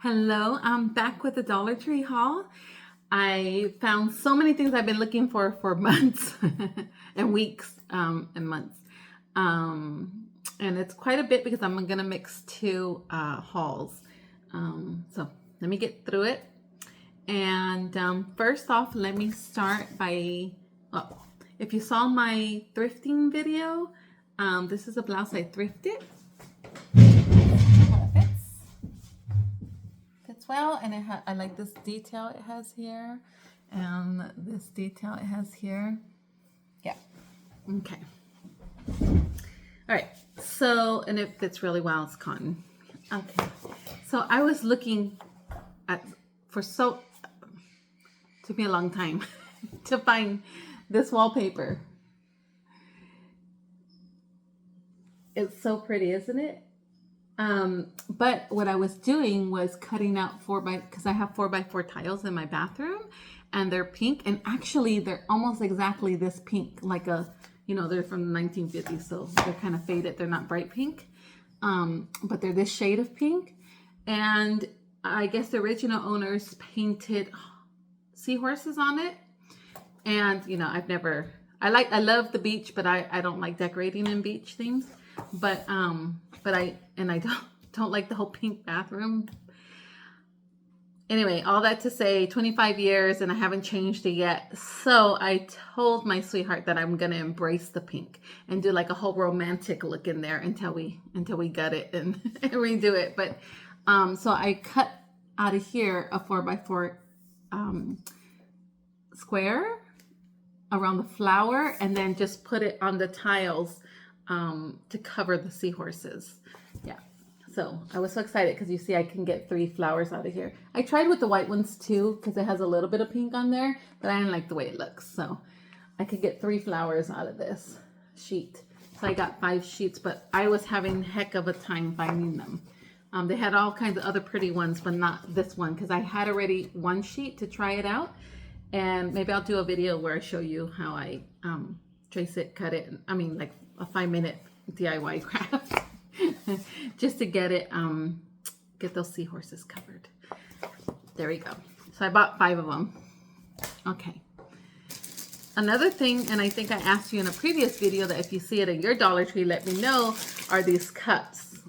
Hello, I'm back with the Dollar Tree haul. I found so many things I've been looking for months and weeks and months. And it's quite a bit because I'm going to mix two hauls. So let me get through it. And first off, let me start by, well, if you saw my thrifting video, this is a blouse I thrifted. Well, and I like this detail it has here, and this detail it has here. Yeah. Okay. All right. So, and it fits really well. It's cotton. Okay. So I was looking at took me a long time to find this wallpaper. It's so pretty, isn't it? But what I was doing was cutting out because I have 4x4 tiles in my bathroom, and they're pink, and actually they're almost exactly this pink, like they're from the 1950s, so they're kind of faded. They're not bright pink, but they're this shade of pink. And I guess the original owners painted seahorses on it. And I love the beach, but I don't like decorating in beach themes. But I don't like the whole pink bathroom. Anyway, all that to say, 25 years and I haven't changed it yet. So I told my sweetheart that I'm gonna embrace the pink and do like a whole romantic look in there until we gut it and redo it. But so I cut out of here a 4x4 square around the flower, and then just put it on the tiles to cover the seahorses. Yeah. So I was so excited because you see I can get 3 flowers out of here. I tried with the white ones too because it has a little bit of pink on there, but I didn't like the way it looks. So I could get 3 flowers out of this sheet. So I got 5 sheets, but I was having heck of a time finding them. They had all kinds of other pretty ones, but not this one because I had already 1 sheet to try it out. And maybe I'll do a video where I show you how I trace it, cut it. I mean, like a 5-minute DIY craft just to get those seahorses covered. There we go. So I bought 5 of them. Okay. Another thing, and I think I asked you in a previous video that if you see it in your Dollar Tree, let me know, are these cups.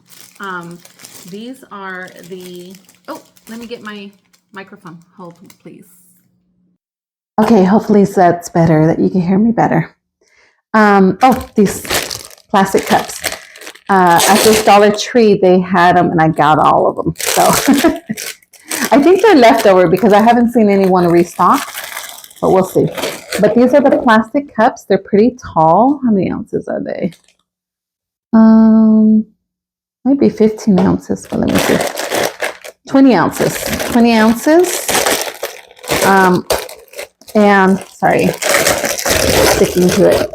These are let me get my microphone. Hold, please. Okay, hopefully that's better, that you can hear me better. These plastic cups. At this Dollar Tree, they had them, and I got all of them. So I think they're leftover because I haven't seen anyone restock, but we'll see. But these are the plastic cups. They're pretty tall. How many ounces are they? Maybe 15 ounces, but let me see. 20 ounces. 20 ounces. And sorry, sticking to it.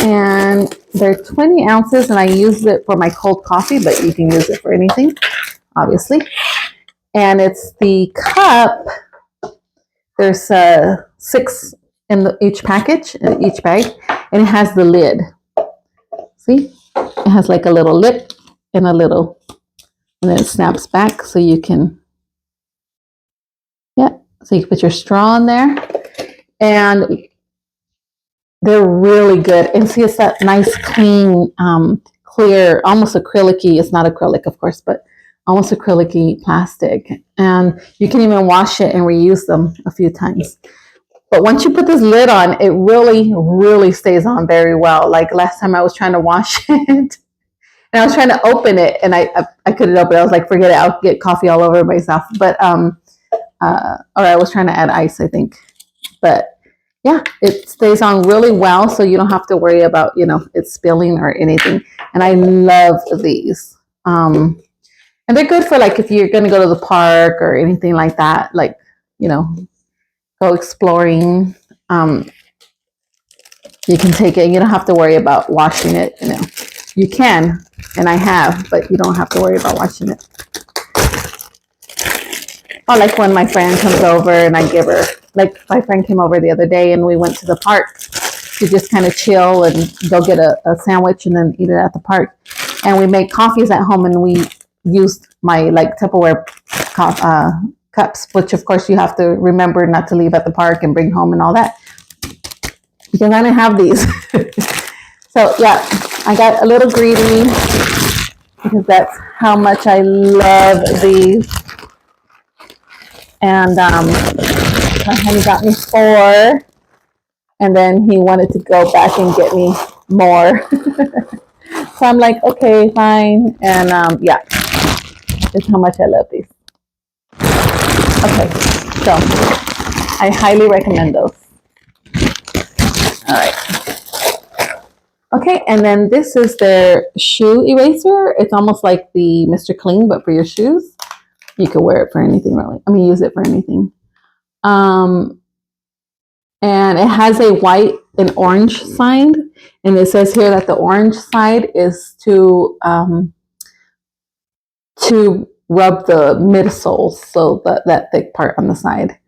And they're 20 ounces, and I use it for my cold coffee, but you can use it for anything, obviously. And it's the cup. There's 6 in each package, in each bag, and it has the lid. See? It has like a little lip and then it snaps back so you can. So you can put your straw in there, and they're really good. And see, it's that nice, clean, clear, almost acrylic-y. It's not acrylic, of course, but almost acrylic-y plastic. And you can even wash it and reuse them a few times. But once you put this lid on, it really, really stays on very well. Like last time I was trying to wash it, and I was trying to open it, and I couldn't open it. I was like, forget it, I'll get coffee all over myself. But or I was trying to add ice, I think. But yeah, it stays on really well, so you don't have to worry about, it spilling or anything. And I love these. And they're good for like if you're going to go to the park or anything like that, like, go exploring. You can take it. You don't have to worry about washing it. You can, and I have, but you don't have to worry about washing it. Or like when my friend comes over and I give her, like my friend came over the other day and we went to the park to just kind of chill and go get a sandwich and then eat it at the park. and we make coffees at home, and we used my like Tupperware cups, which of course you have to remember not to leave at the park and bring home and all that, because I didn't have these. So yeah, I got a little greedy because that's how much I love these. And my honey got me 4, and then he wanted to go back and get me more. So I'm like, okay, fine. And yeah, that's how much I love these. Okay, so I highly recommend those. All right. Okay, and then this is their shoe eraser. It's almost like the Mr. Clean, but for your shoes. You could wear it for anything, really. I mean, use it for anything. And it has a white and orange side, and it says here that the orange side is to rub the midsoles, so that thick part on the side,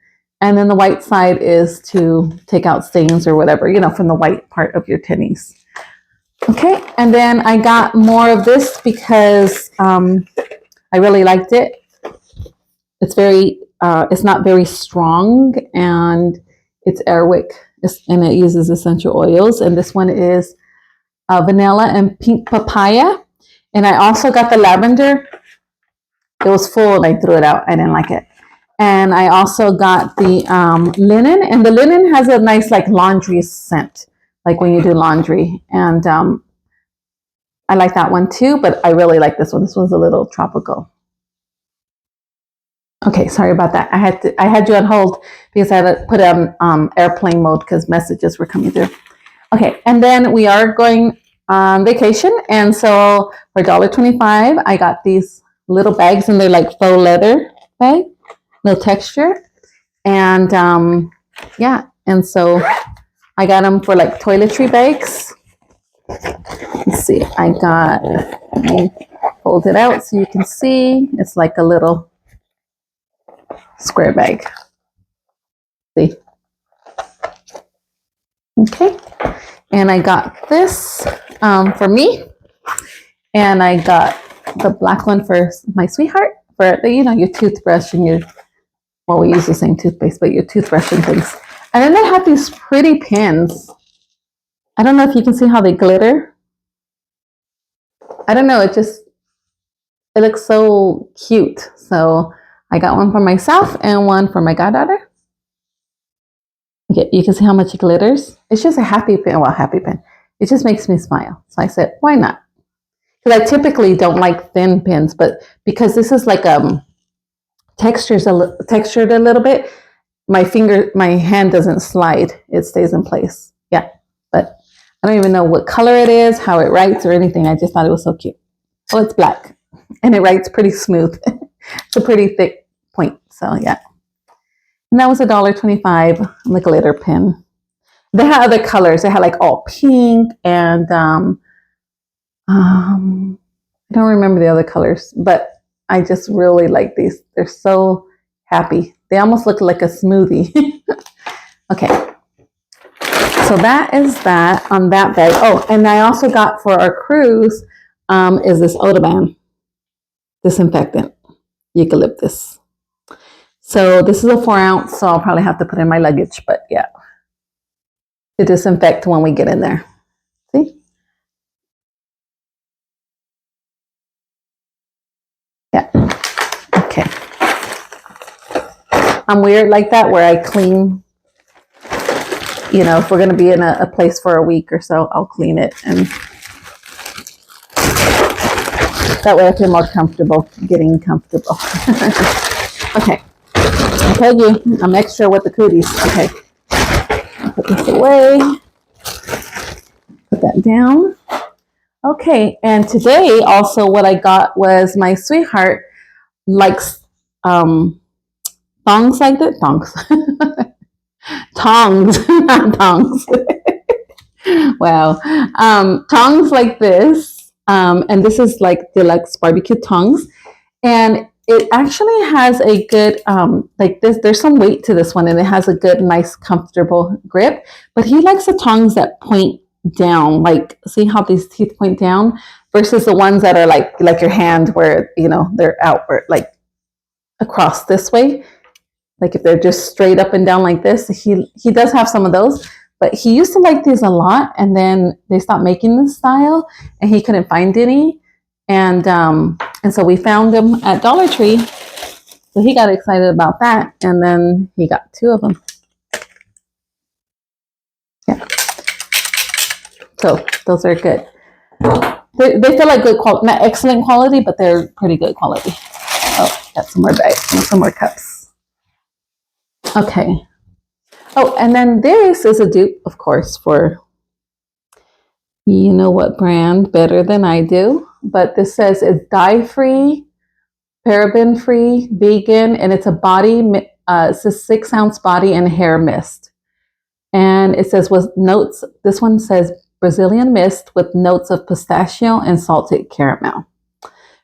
and then the white side is to take out stains or whatever, you know, from the white part of your tennies. Okay, and then I got more of this because I really liked it. It's very, it's not very strong, and it's Airwick, and it uses essential oils. And this one is vanilla and pink papaya. And I also got the lavender. It was full, and I threw it out. I didn't like it. And I also got the linen, and the linen has a nice like laundry scent, like when you do laundry. And I like that one too, but I really like this one. This one's a little tropical. Okay, sorry about that. I had you on hold because I had to put it on airplane mode because messages were coming through. Okay, and then we are going on vacation, and so for $1.25, I got these little bags, and they're like faux leather bag, no texture, and yeah, and so I got them for like toiletry bags. Let's see, let me hold it out so you can see. It's like a little square bag. See? Okay. And I got this for me. And I got the black one for my sweetheart, for the, you know, your toothbrush and your, well, we use the same toothpaste, but your toothbrush and things. And then they have these pretty pins. I don't know if you can see how they glitter. I don't know, it looks so cute. So I got one for myself and one for my goddaughter. Okay, you can see how much it glitters. It's just a happy pin. Well, happy pin. It just makes me smile. So I said, why not? Because I typically don't like thin pins, but because this is like textured a little bit, my hand doesn't slide. It stays in place. Yeah, but I don't even know what color it is, how it writes or anything. I just thought it was so cute. Oh, it's black and it writes pretty smooth. It's a pretty thick point. So yeah. And that was $1.25 on the glitter pin. They had other colors. They had like all pink and I don't remember the other colors, but I just really like these. They're so happy. They almost look like a smoothie. Okay. So that is that on that bag. Oh, and I also got for our cruise is this Odoban disinfectant, eucalyptus. So this is a 4-ounce, so I'll probably have to put in my luggage, but yeah. To disinfect when we get in there. See? Yeah. Okay. I'm weird like that where I clean, you know, if we're going to be in a place for a week or so, I'll clean it. And that way I feel more comfortable getting comfortable. Okay. I told you, I'm extra with the cooties. Okay. I'll put this away. Put that down. Okay. And today also what I got was my sweetheart likes thongs like that. Thongs. Tongs. Not thongs. Wow. Tongs like this. And this is like deluxe barbecue tongs. And it actually has a good, like this, there's some weight to this one and it has a good, nice, comfortable grip. But he likes the tongs that point down, like see how these teeth point down? versus the ones that are like your hand where, you know, they're outward, like across this way. Like if they're just straight up and down like this, he does have some of those, but he used to like these a lot, and then they stopped making this style, and he couldn't find any, and so we found them at Dollar Tree, so he got excited about that, and then he got 2 of them. Yeah, so those are good. They feel like good quality, not excellent quality, but they're pretty good quality. Oh, got some more bags, some more cups. Okay. Oh, and then this is a dupe, of course, for you know what brand better than I do. But this says it's dye-free, paraben-free, vegan, and it's a body, it's a 6-ounce body and hair mist. And it says with notes, this one says Brazilian mist with notes of pistachio and salted caramel.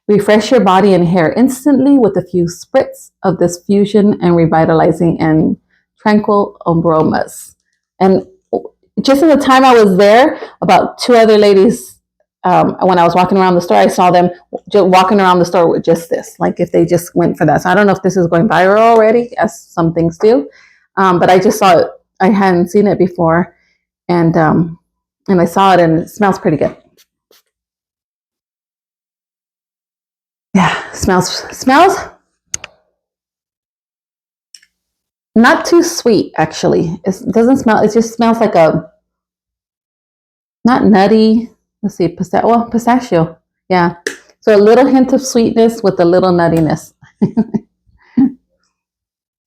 Refresh your body and hair instantly with a few spritz of this fusion and revitalizing and tranquil aromas. And just in the time I was there, about 2 other ladies, when I was walking around the store, I saw them just walking around the store with just this, like if they just went for that. So I don't know if this is going viral already, as some things do, but I just saw it. I hadn't seen it before, and I saw it, and it smells pretty good. Yeah, smells not too sweet, actually. It doesn't smell, it just smells like a, not nutty, let's see, pistachio. Yeah, so a little hint of sweetness with a little nuttiness.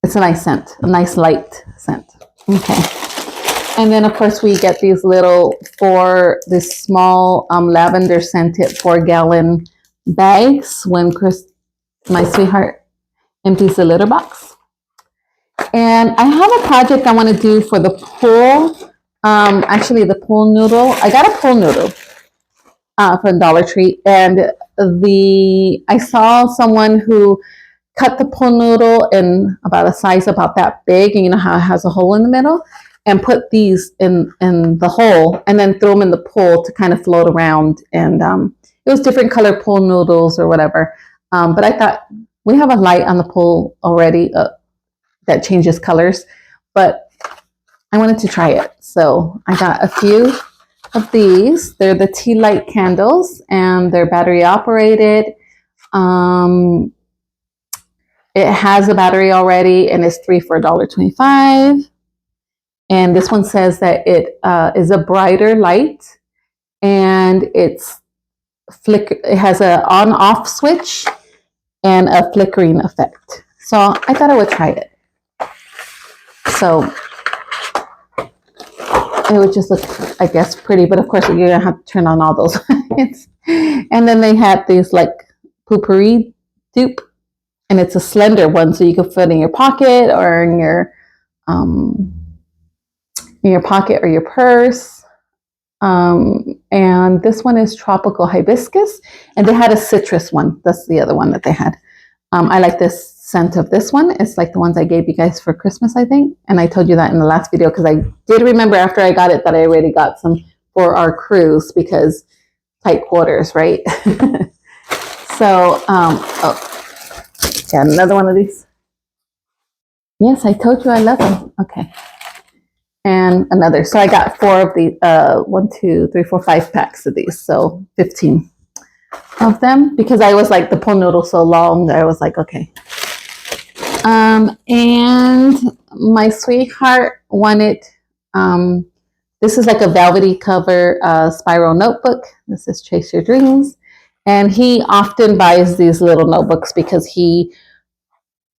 It's a nice scent, a nice light scent. Okay. And then of course we get these little this small lavender scented 4-gallon bags when my sweetheart, empties the litter box. And I have a project I want to do for the pool. Actually, the pool noodle. I got a pool noodle from Dollar Tree, and I saw someone who cut the pool noodle in about a size about that big, and you know how it has a hole in the middle, and put these in the hole, and then throw them in the pool to kind of float around. And it was different color pool noodles or whatever. But I thought, we have a light on the pool already that changes colors, but I wanted to try it. So I got a few of these. They're the tea light candles, and they're battery operated. It has a battery already, and it's 3 for $1.25. And this one says that it is a brighter light, and it has an on-off switch and a flickering effect. So I thought I would try it. So it would just look, I guess, pretty, but of course you're gonna have to turn on all those lights. And then they had these like poopery dupe, and it's a slender one, so you can fit in your pocket or in your pocket or your purse. And this one is tropical hibiscus, and they had a citrus one. That's the other one that they had. I like this scent of this one. It's like the ones I gave you guys for Christmas, I think. And I told you that in the last video, because I did remember after I got it that I already got some for our cruise, because tight quarters, right? So, got another one of these. Yes, I told you I love them. Okay. And another. So I got 4 of the 1, 2, 3, 4, 5 packs of these. So 15 of them, because I was like, the pool noodle so long, I was like, okay. And my sweetheart wanted, this is like a velvety cover spiral notebook. This is Chase Your Dreams. And he often buys these little notebooks because he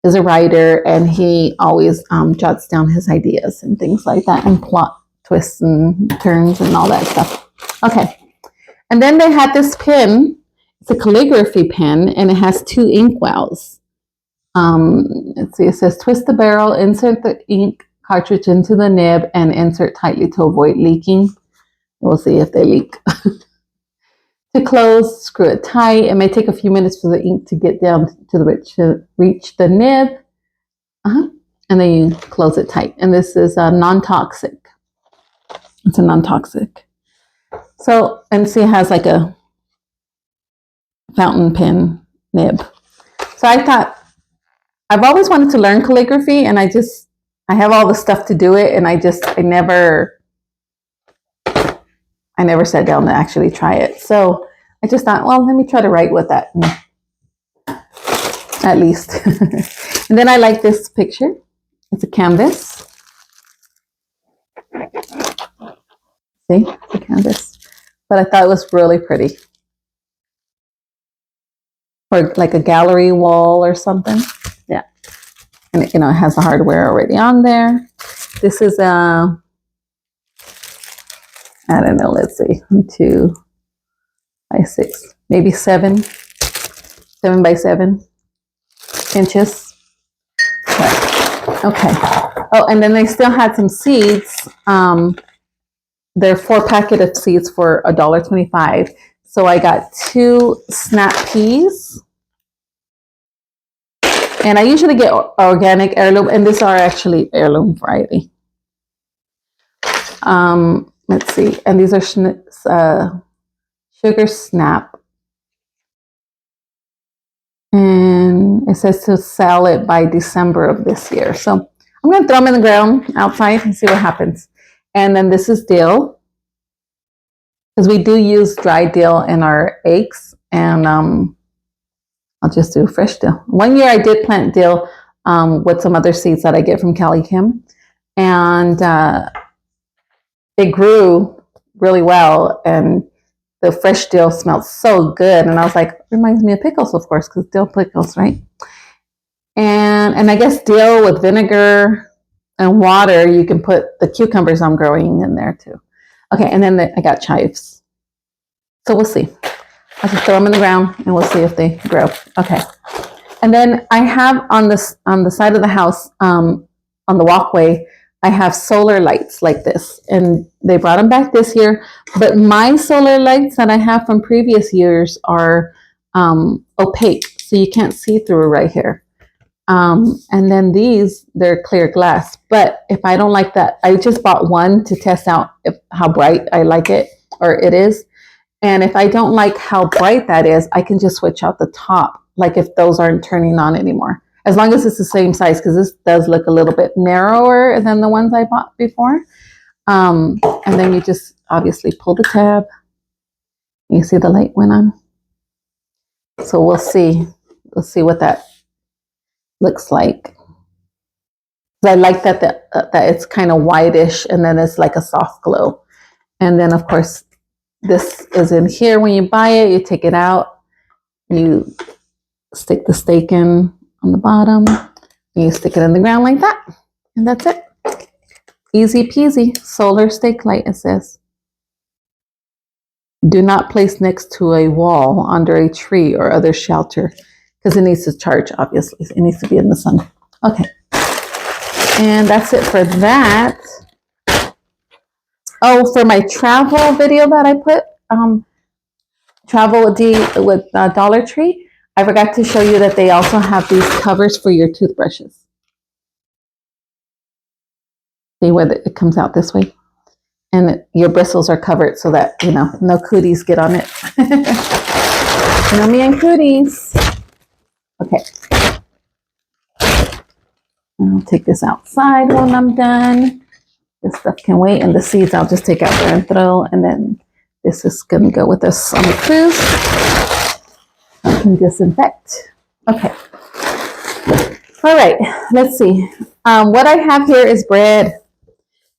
is a writer, and he always jots down his ideas and things like that, and plot twists and turns and all that stuff. Okay. And then they had this pen. It's a calligraphy pen, and it has 2 ink wells. Let's see, it says twist the barrel, insert the ink cartridge into the nib, and insert tightly to avoid leaking. We'll see if they leak. To close, screw it tight. It may take a few minutes for the ink to get down to reach the nib. And then you close it tight. And this is non-toxic. It's a non-toxic. So, and see, it has like a fountain pen nib. So I thought, I've always wanted to learn calligraphy, and I have all the stuff to do it, and I never sat down to actually try it. So I just thought, well, let me try to write with that at least. And then I like this picture. It's a canvas. See, the canvas. But I thought it was really pretty. Or like a gallery wall or something. Yeah. And it, it has the hardware already on there. This is I don't know, let's see, 2 by 6, maybe 7 by 7 inches. But, okay. Oh, and then they still had some seeds. They're 4-packet of seeds for $1.25. So I got 2 snap peas. And I usually get organic heirloom, and these are actually heirloom variety. Let's see, and these are sugar snap. And it says to sell it by December of this year. So I'm going to throw them in the ground outside and see what happens. And then this is dill, because we do use dry dill in our eggs. And I'll just do fresh dill. One year I did plant dill with some other seeds that I get from Cali Kim. And it grew really well. And the fresh dill smelled so good. And I was like, reminds me of pickles, of course, because dill pickles, right? And I guess dill with vinegar and water, you can put the cucumbers I'm growing in there too. Okay, and then I got chives. So we'll see. I'll just throw them in the ground and we'll see if they grow. Okay. And then I have on the side of the house, on the walkway, I have solar lights like this. And they brought them back this year. But my solar lights that I have from previous years are opaque. So you can't see through right here. And then these, they're clear glass. But if I don't like that, I just bought one to test out how bright I like it, or it is. And if I don't like how bright that is, I can just switch out the top, like if those aren't turning on anymore. As long as it's the same size, because this does look a little bit narrower than the ones I bought before. And then you just obviously pull the tab. You see the light went on. So we'll see. We'll see what that looks like. I like that it's kind of whitish, and then it's like a soft glow. And then of course, this is in here. When you buy it, you take it out, you stick the stake in on the bottom, and you stick it in the ground like that, and that's it. Easy peasy. Solar stake light, it says. Do not place next to a wall, under a tree, or other shelter, because it needs to charge, obviously. It needs to be in the sun. Okay. And that's it for that. Oh, for my travel video that I put, travel with Dollar Tree, I forgot to show you that they also have these covers for your toothbrushes. See where it comes out this way? And your bristles are covered so that, no cooties get on it. No me and cooties. Okay. I'll take this outside when I'm done. This stuff can wait, and the seeds I'll just take out there and throw, and then this is going to go with us on the cruise. I can disinfect. Okay. All right, let's see. What I have here is bread.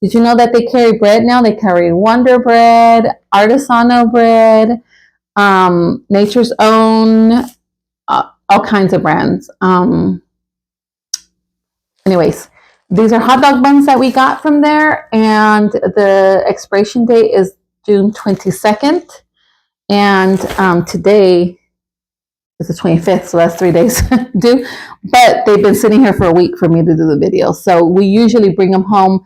Did you know that they carry bread now? They carry Wonder Bread, Artisano Bread, Nature's Own, all kinds of brands. Anyways, these are hot dog buns that we got from there, and the expiration date is June 22nd, and today is the 25th, so that's 3 days due, but they've been sitting here for a week for me to do the video, so we usually bring them home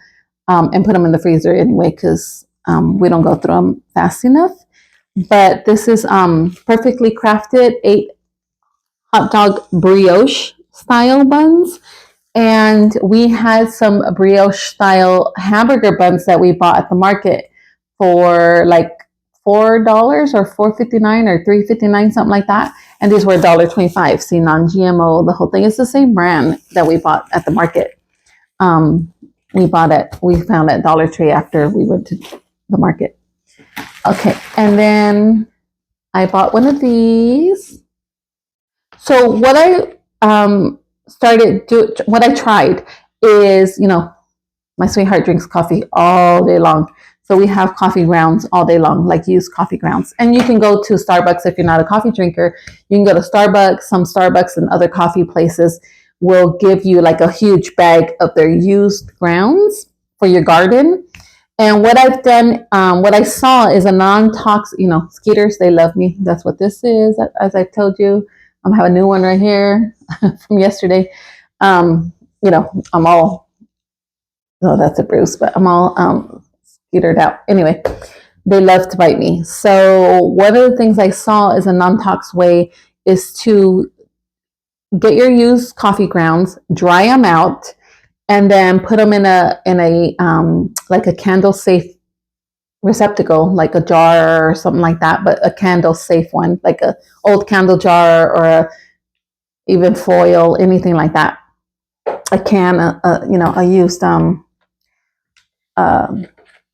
and put them in the freezer anyway, because we don't go through them fast enough. But this is perfectly crafted 8 hot dog brioche style buns. And we had some brioche style hamburger buns that we bought at the market for like $4 or $4.59 or $3.59, something like that. And these were $1.25. See, non-GMO, the whole thing. It's the same brand that we bought at the market. We found at Dollar Tree after we went to the market. Okay, and then I bought one of these. So what I what I tried is, my sweetheart drinks coffee all day long. So we have coffee grounds all day long, like used coffee grounds. And you can go to Starbucks if you're not a coffee drinker. You can go to Starbucks. Some Starbucks and other coffee places will give you like a huge bag of their used grounds for your garden. And what I've done, what I saw is a non-toxic, skeeters, they love me. That's what this is, as I told you. I have a new one right here from yesterday. I'm all, oh, that's a bruise, but I'm all skeetered out. Anyway, they love to bite me. So one of the things I saw is a non-tox way is to get your used coffee grounds, dry them out, and then put them in a like a candle safe receptacle, like a jar or something like that, but a candle safe one, like a old candle jar or even foil, anything like that. A can, a used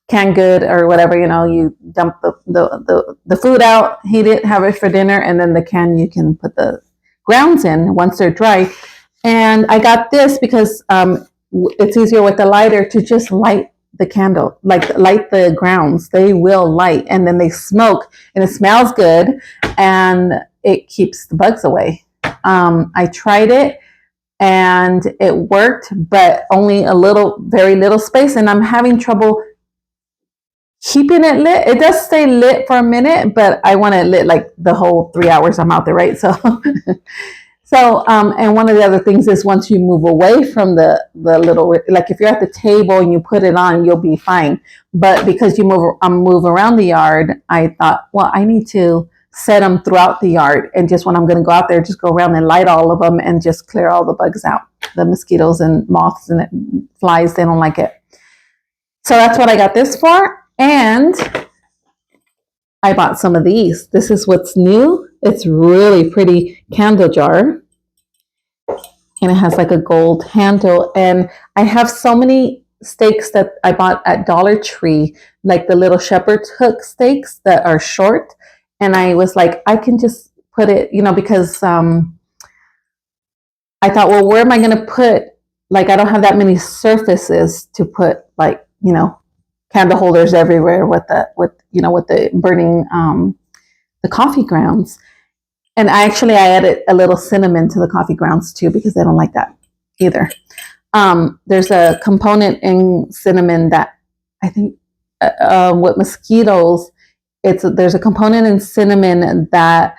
canned good or whatever. You dump the food out, heat it, have it for dinner, and then the can you can put the grounds in once they're dry. And I got this because it's easier with the lighter to just light the candle, like light the grounds. They will light, and then they smoke, and it smells good, and it keeps the bugs away. I tried it, and it worked, but only very little space, and I'm having trouble keeping it lit. It does stay lit for a minute, but I want it lit like the whole 3 hours I'm out there, right? So and one of the other things is once you move away from the little, like if you're at the table and you put it on, you'll be fine. But because you move around the yard, I thought, well, I need to set them throughout the yard. And just when I'm going to go out there, just go around and light all of them and just clear all the bugs out. The mosquitoes and moths and flies, they don't like it. So that's what I got this for. And I bought some of these. This is what's new. It's really pretty candle jar. And it has like a gold handle. And I have so many steaks that I bought at Dollar Tree, like the little shepherd's hook steaks that are short. And I was like, I can just put it, because I thought, well, where am I going to put, like, I don't have that many surfaces to put, like, candle holders everywhere with the burning, the coffee grounds. And I added a little cinnamon to the coffee grounds too, because they don't like that either. There's a component in cinnamon that I think with mosquitoes, there's a component in cinnamon that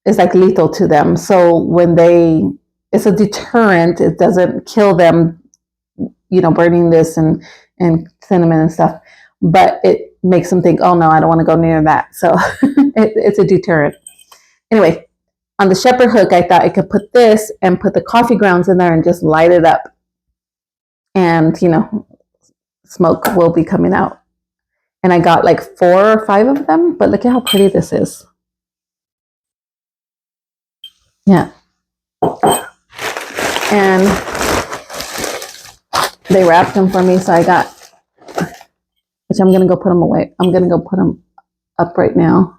is like lethal to them. So it's a deterrent. It doesn't kill them, burning this and cinnamon and stuff, but it makes them think, oh no, I don't want to go near that. So it's a deterrent. Anyway, on the shepherd hook, I thought I could put this and put the coffee grounds in there and just light it up. And, smoke will be coming out. And I got like 4 or 5 of them, but look at how pretty this is. Yeah. And they wrapped them for me, so I got, which I'm going to go put them away. I'm going to go put them up right now.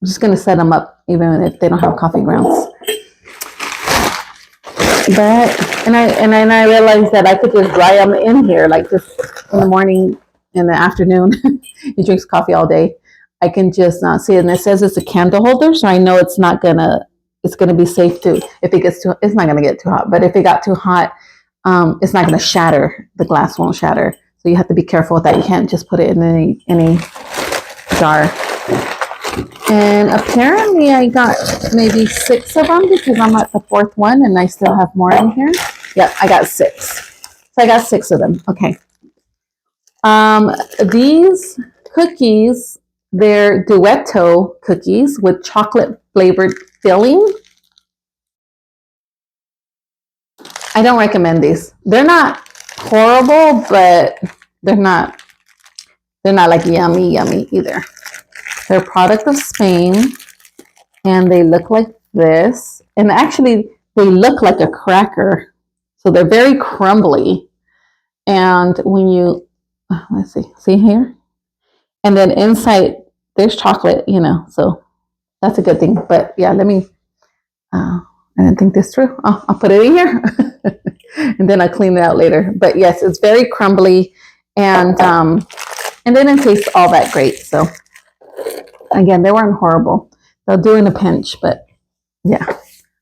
I'm just going to set them up, even if they don't have coffee grounds. But, and I realized that I could just dry them in here, like just in the morning, in the afternoon. He drinks coffee all day. I can just see it. And it says it's a candle holder, so I know it's going to be safe to, if it gets it's not going to get too hot, but if it got too hot, it's not going to shatter. The glass won't shatter. So you have to be careful with that. You can't just put it in any jar. And apparently I got maybe 6 of them because I'm at the 4th one and I still have more in here. Yep, I got 6. So I got 6 of them. Okay. These cookies, they're duetto cookies with chocolate flavored filling. I don't recommend these. They're not horrible, but they're not They're not like yummy, yummy either. They're a product of Spain, and they look like this. And actually, they look like a cracker. So they're very crumbly. And when you, let's see here? And then inside, there's chocolate, so that's a good thing. But yeah, I didn't think this through. I'll put it in here. And then I'll clean it out later. But yes, it's very crumbly. And they didn't taste all that great. So again, they weren't horrible. They'll do in a pinch, but yeah,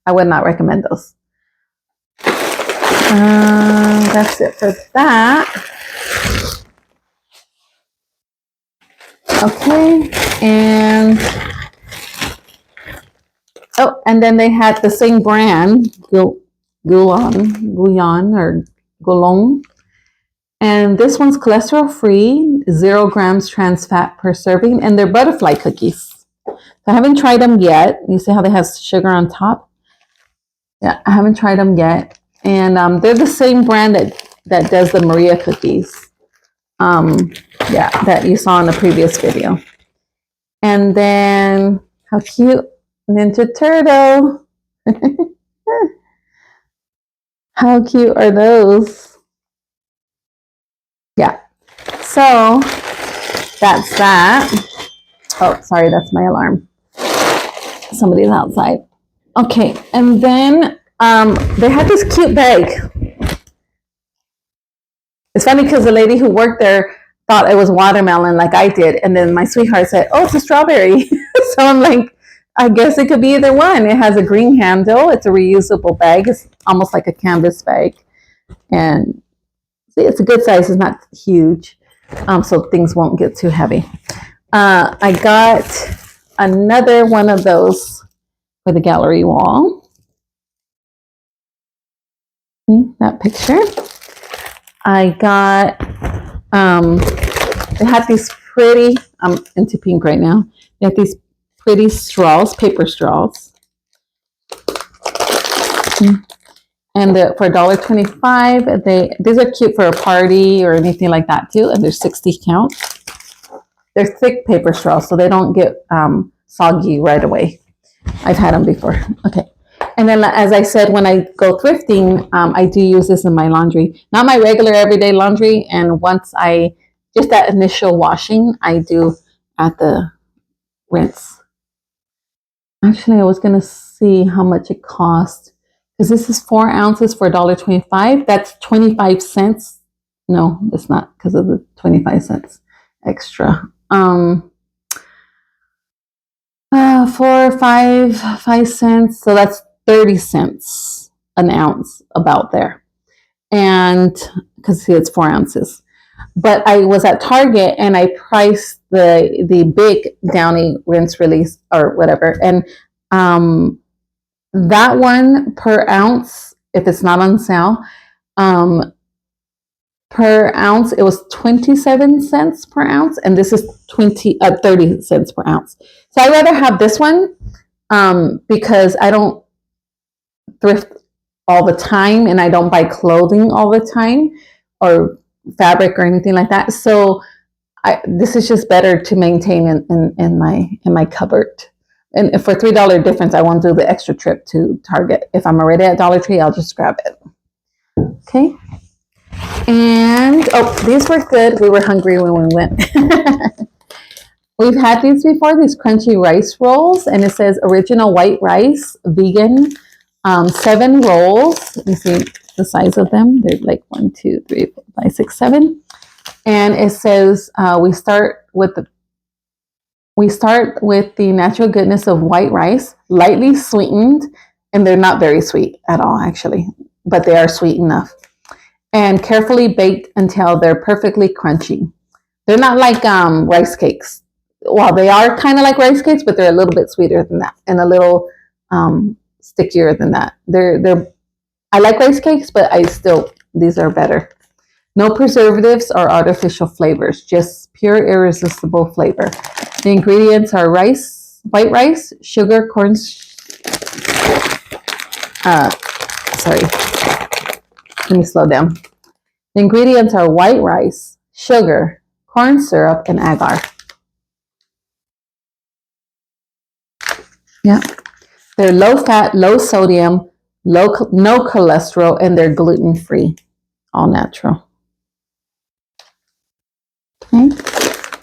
I would not recommend those. That's it for that. Okay, and and then they had the same brand, Guyon or Goulon. And this one's cholesterol free, 0 grams trans fat per serving, and they're butterfly cookies. So I haven't tried them yet. You see how they have sugar on top? Yeah, I haven't tried them yet. And they're the same brand that does the Maria cookies. Yeah, that you saw in the previous video. And then, how cute, Ninja Turtle. How cute are those? Yeah, so that's that. Oh, sorry, that's my alarm. Somebody's outside. Okay, and then they had this cute bag. It's funny because the lady who worked there thought it was watermelon like I did. And then my sweetheart said, oh, it's a strawberry. So I'm like, I guess it could be either one. It has a green handle. It's a reusable bag. It's almost like a canvas bag. And see, it's a good size. It's not huge. So things won't get too heavy. I got another one of those for the gallery wall. See that picture? I got, they had these pretty, I'm into pink right now. They had these pretty straws, paper straws. And for $1.25, these are cute for a party or anything like that too. And they're 60 count. They're thick paper straws, so they don't get soggy right away. I've had them before. Okay. And then, as I said, when I go thrifting, I do use this in my laundry. Not my regular everyday laundry. And once just that initial washing, I do at the rinse. Actually, I was going to see how much it cost. Because this is 4 ounces for $1.25. That's 25 cents. No, it's not because of the 25 cents extra. 5 cents. So that's 30 cents an ounce, about there. And because see, it's 4 ounces. But I was at Target and I priced the big Downy rinse release or whatever. And that one per ounce, if it's not on sale, per ounce, it was 27 cents per ounce. And this is 30 cents per ounce. So I'd rather have this one because I don't thrift all the time and I don't buy clothing all the time or fabric or anything like that. So this is just better to maintain in my cupboard. And for $3 difference, I won't do the extra trip to Target. If I'm already at Dollar Tree, I'll just grab it. Okay. And these were good. We were hungry when we went. We've had these before, these crunchy rice rolls, and it says original white rice, vegan, 7 rolls. Let me see the size of them. They're like 1, 2, 3, 4, 5, 6, 7. And it says we start with the natural goodness of white rice, lightly sweetened, and they're not very sweet at all, actually, but they are sweet enough. And carefully baked until they're perfectly crunchy. They're not like rice cakes. Well, they are kind of like rice cakes, but they're a little bit sweeter than that and a little stickier than that. I like rice cakes, but these are better. No preservatives or artificial flavors, just pure irresistible flavor. The ingredients are white rice, sugar, corn. Let me slow down. The ingredients are white rice, sugar, corn syrup, and agar. Yeah. They're low fat, low sodium, no cholesterol, and they're gluten free, all natural. Okay.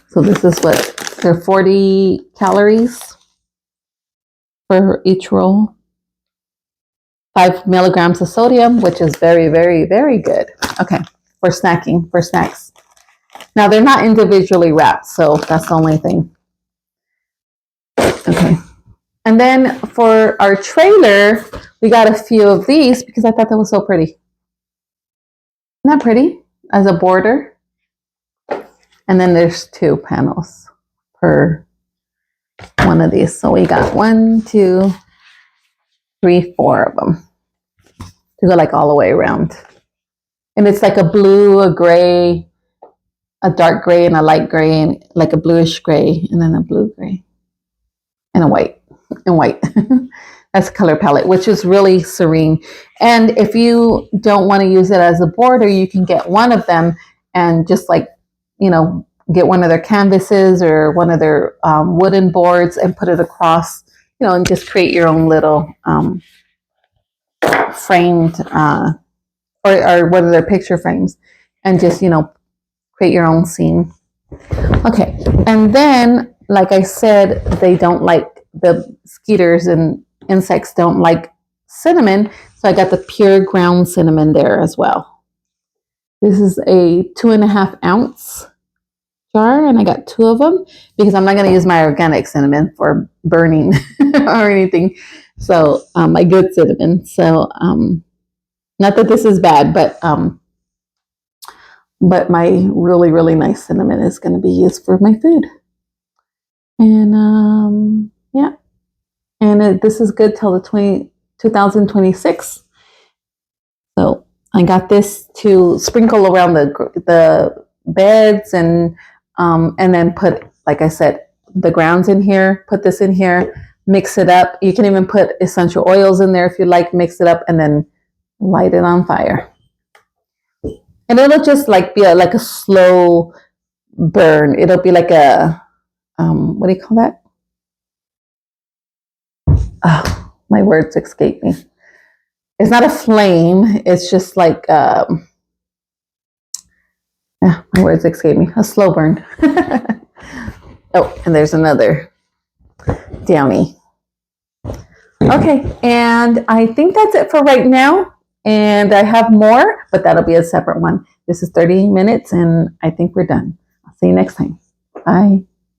So this is what they're 40 calories for each roll. 5 milligrams of sodium, which is very, very, very good. Okay, for snacking, for snacks. Now they're not individually wrapped, so that's the only thing. Okay. And then for our trailer, we got a few of these because I thought that was so pretty. Isn't that pretty? As a border. And then there's 2 panels per one of these. So we got 1, 2, 3, 4 of them to go like all the way around. And it's like a blue, a gray, a dark gray, and a light gray, and like a bluish gray, and then a blue gray, and a white, and white. That's the color palette, which is really serene. And if you don't want to use it as a border, you can get one of them and just like, you know, get one of their canvases or one of their wooden boards and put it across, you know, and just create your own little framed or one of their picture frames, and just, you know, create your own scene. Okay, and then, like I said, they don't like, the skeeters and insects don't like cinnamon, so I got the pure ground cinnamon there as well. This is a 2.5 ounce jar, and I got 2 of them because I'm not going to use my organic cinnamon for burning or anything. So my good cinnamon. So not that this is bad, but my really, really nice cinnamon is going to be used for my food. And yeah, and this is good till the 2026. So I got this to sprinkle around the beds, and then put, like I said, the grounds in here. Put this in here, mix it up. You can even put essential oils in there if you like. Mix it up and then light it on fire. And it'll just like be like a slow burn. It'll be like a what do you call that? Oh, my words escape me. It's not a flame. It's just like yeah, my words escape me. A slow burn. Oh, and there's another downy. Okay, and I think that's it for right now. And I have more, but that'll be a separate one. This is 30 minutes, and I think we're done. I'll see you next time. Bye.